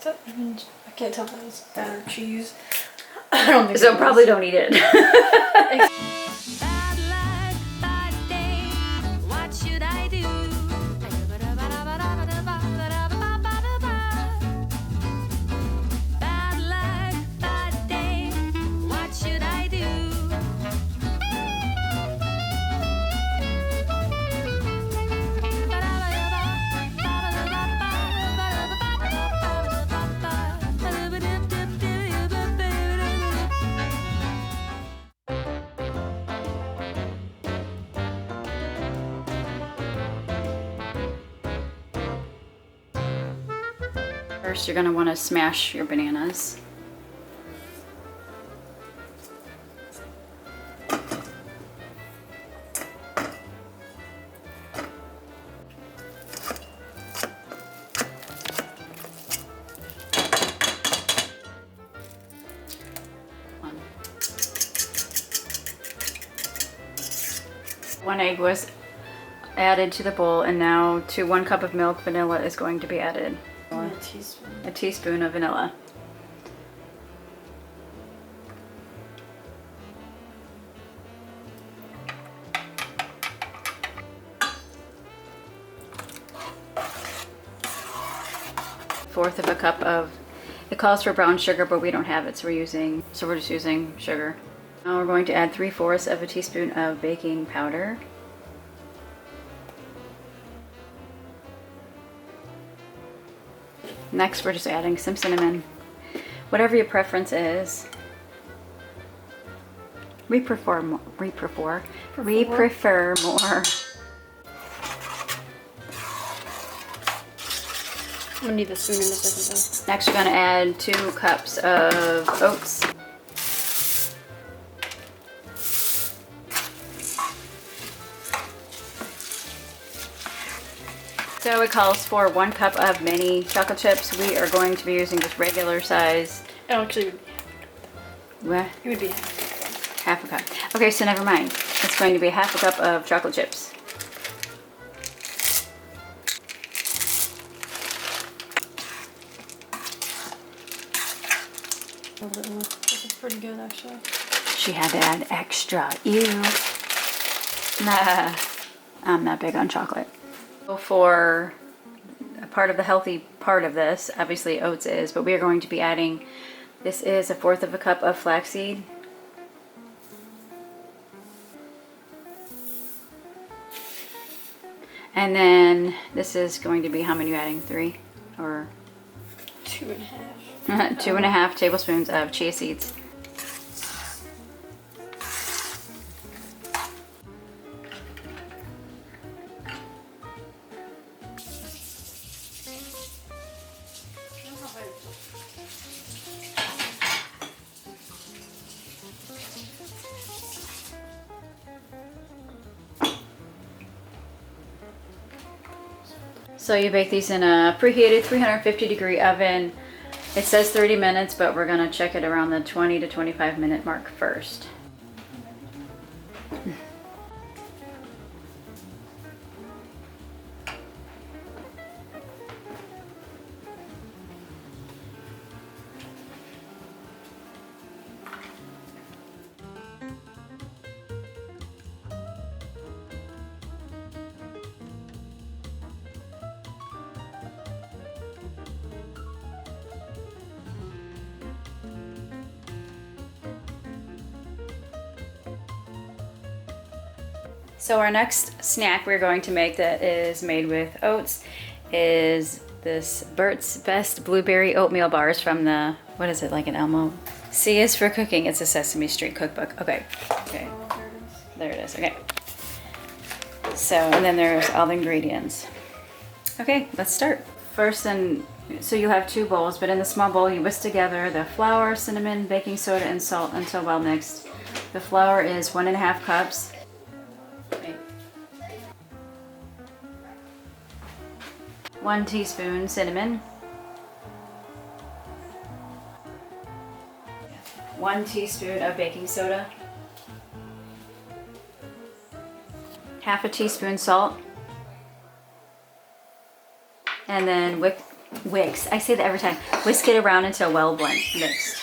I mean, I can't tell if that was fat or cheese. I don't think so. Probably don't eat it. Bad luck, bad day. What should I do? Bad luck, bad day. What should I do? First, you're going to want to smash your bananas. One egg was added to the bowl, and now to 1 cup of milk, vanilla is going to be added. A teaspoon of vanilla. Fourth of a cup of, it calls for brown sugar, but we don't have it, so we're just using sugar. Now we're going to add 3/4 of a teaspoon of baking powder. Next, we're just adding some cinnamon. Whatever your preference is. We prefer more. We prefer more. I'm gonna need the spoon in a second Next, we're gonna add 2 cups of oats. So it calls for 1 cup of mini chocolate chips. We are going to be using just regular size. though. Oh, actually, What? it would be Half a cup. Okay, so never mind. It's going to be 1/2 cup of chocolate chips. a little bit more. This is pretty good, actually. She had to add extra. Ew. Nah, I'm not big on chocolate. So for a part of the healthy part of this, obviously oats is, but we are going to be adding, this is 1/4 of a cup of flaxseed. And then this is going to be, how many are you adding? 3 or 2.5. 2.5 tablespoons of chia seeds. So you bake these in a preheated 350-degree oven. It says 30 minutes, but we're gonna check it around the 20 to 25 minute mark first. So our next snack we're going to make that is made with oats is this Bert's Best Blueberry Oatmeal Bars from the, what is it, like an Elmo? C is for cooking. It's a Sesame Street cookbook. Okay. There it is. Okay. So, and then there's all the ingredients. Okay, let's start. First, so you have 2 bowls, but in the small bowl you whisk together the flour, cinnamon, baking soda, and salt until well mixed. The flour is 1.5 cups. 1 teaspoon cinnamon, 1 teaspoon of baking soda, 1/2 teaspoon salt, and then Whisk. I say that every time. Whisk it around until well mixed.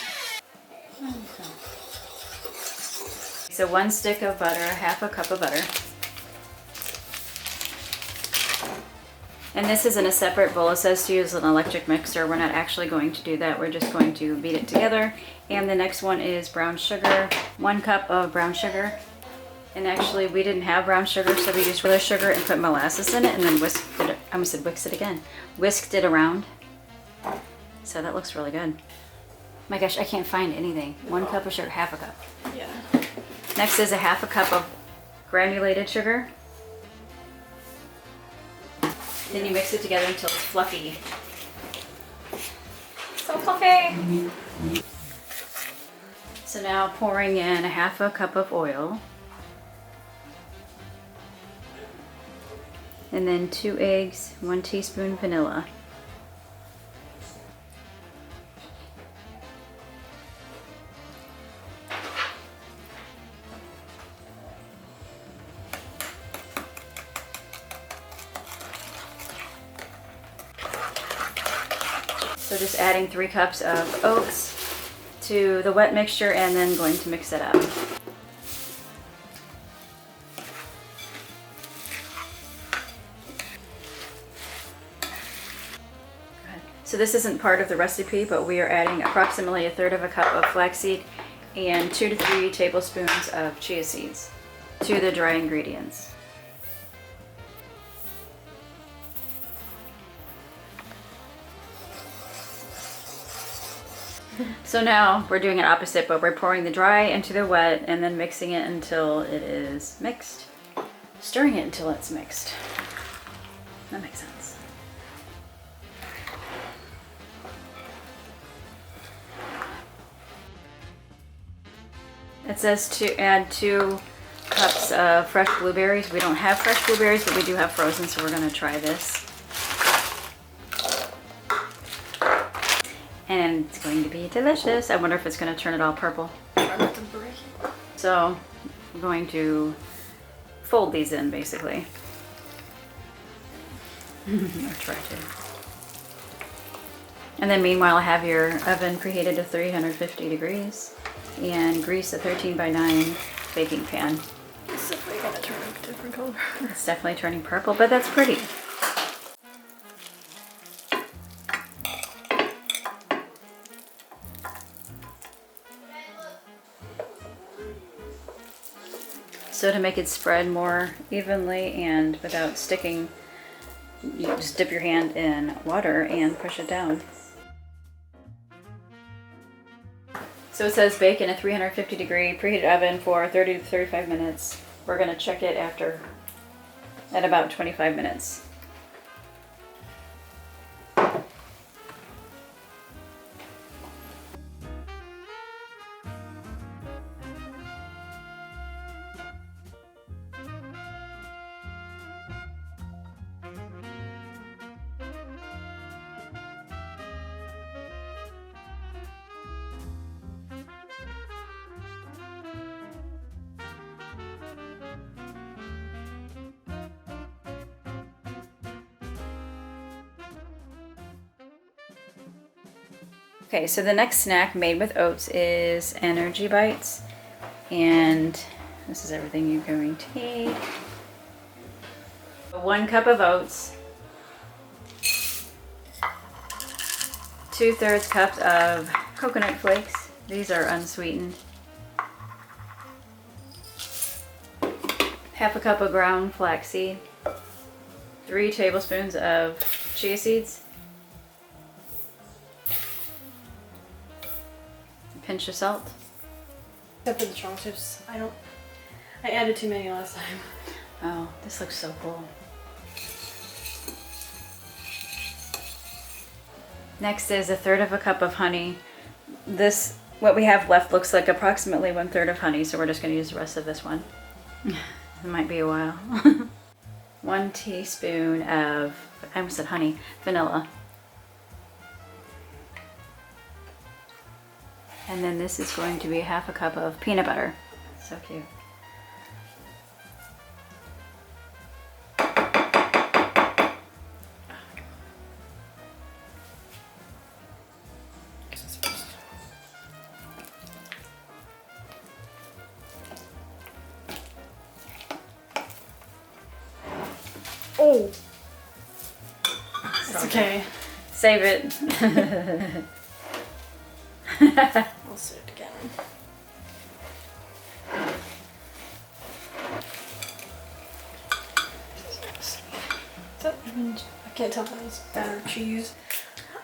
So 1 stick of butter, half a cup of butter. And this is in a separate bowl. It says to use an electric mixer. We're not actually going to do that. We're just going to beat it together. And the next one is brown sugar. 1 cup of brown sugar. And actually we didn't have brown sugar, so we used regular sugar and put molasses in it and then whisked it. I almost said whisked it again. Whisked it around. So that looks really good. My gosh, I can't find anything. 1 cup of sugar, half a cup. Yeah. Next is a half a cup of granulated sugar. Then you mix it together until it's fluffy. So fluffy! So now pouring in a half a cup of oil. And then 2 eggs, 1 teaspoon vanilla. So just adding 3 cups of oats to the wet mixture and then going to mix it up. So this isn't part of the recipe, but we are adding approximately 1/3 of a cup of flaxseed and 2 to 3 tablespoons of chia seeds to the dry ingredients. So now we're doing it opposite, but we're pouring the dry into the wet and then mixing it until it is mixed. Stirring it until it's mixed. That makes sense. It says to add 2 cups of fresh blueberries. We don't have fresh blueberries, but we do have frozen, so we're going to try this. And it's going to be delicious. I wonder if it's going to turn it all purple. So I'm going to fold these in basically. Or try to. And then meanwhile, have your oven preheated to 350 degrees and grease a 13 by 9 baking pan. It's definitely gonna turn a different color. It's definitely turning purple, but that's pretty. So to make it spread more evenly and without sticking, you just dip your hand in water and push it down. So it says bake in a 350 degree preheated oven for 30 to 35 minutes. We're going to check it at about 25 minutes. Okay, so the next snack made with oats is energy bites, and this is everything you're going to need. 1 cup of oats, 2/3 cups of coconut flakes. These are unsweetened. Half a cup of ground flaxseed, 3 tablespoons of chia seeds, pinch of salt. Except for the chocolate chips. I added too many last time. Oh, this looks so cool. Next is 1/3 of a cup of honey. What we have left looks like approximately 1/3 of honey, so we're just going to use the rest of this one. It might be a while. 1 teaspoon of, I almost said honey, vanilla. And then this is going to be half a cup of peanut butter. So cute. Oh. It's okay. Save it. I'll sit it again. I can't tell if that was fat or cheese.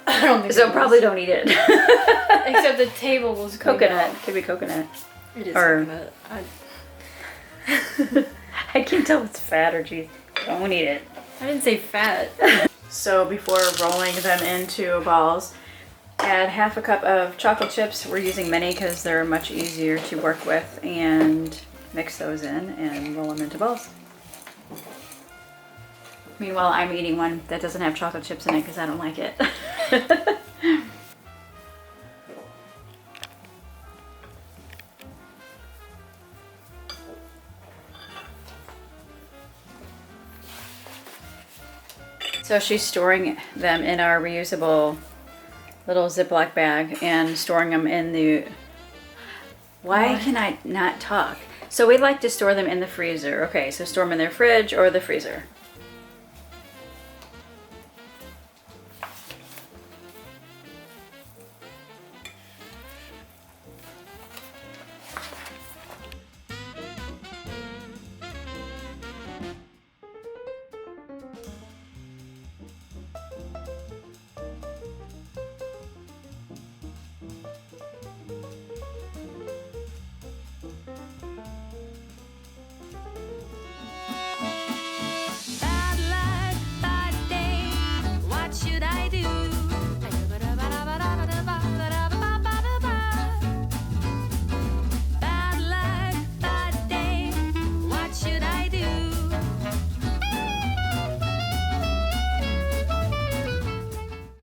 I don't think So probably don't eat it. Except the table was Coconut. Could be coconut. It is Or- coconut. I can't tell if it's fat or cheese. Don't eat it. I didn't say fat. So before rolling them into balls, add half a cup of chocolate chips. We're using mini because they're much easier to work with, and mix those in and roll them into balls. Meanwhile, I'm eating one that doesn't have chocolate chips in it because I don't like it. So she's storing them in our reusable little Ziploc bag and storing them in the... Why can I not talk? So we like to store them in the freezer. Okay, so store them in their fridge or the freezer.